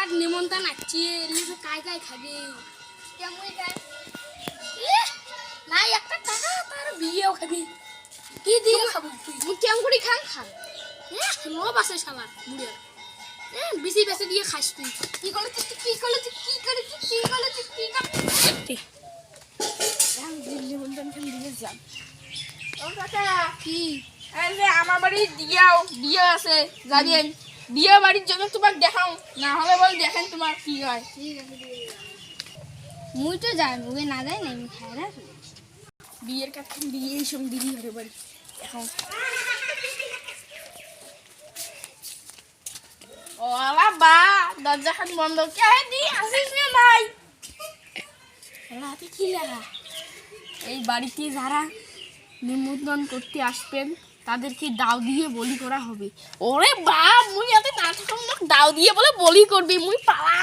কাক নিমন্ত্রণ আছে লিখে কাই কাই খাবে কেমন কাই নাই একটা টাকা তার বিয়েও খাবি কি দিয়ে খাবো তুই কেমন করে খান খান লোভ আছে শালা বুড়ে বেশি বেশি দিয়ে খাস তুই কি করলে কি করলে কি করে কি করলে কি করতে আমি দিল্লি বন্ধন খান দিয়ে যাব ও কাকা কি আরে আমার বাড়ি বিয়ে আছে যাবেন বিয়ে বাড়ির জন্য তোমাকে দেখাও না হলে বল দেখেন তোমার কি হয় ঠিক আছে মুই তো যাই মুই না যাই না আমি খাই না বিয়ের কাছে বিয়ে এই সব দিদি হবে বাড়ি এখন ও বাবা দরজাখান বন্ধ কে দি আসিস না নাই রাতে কি লাগা এই বাড়িতে যারা নিমন্ত্রণ করতে আসবেন তাদেরকে দাও দিয়ে বলি করা হবে ওরে বাপ মুই এত না থাকুন দাও দিয়ে বলে বলি করবি মুই পালা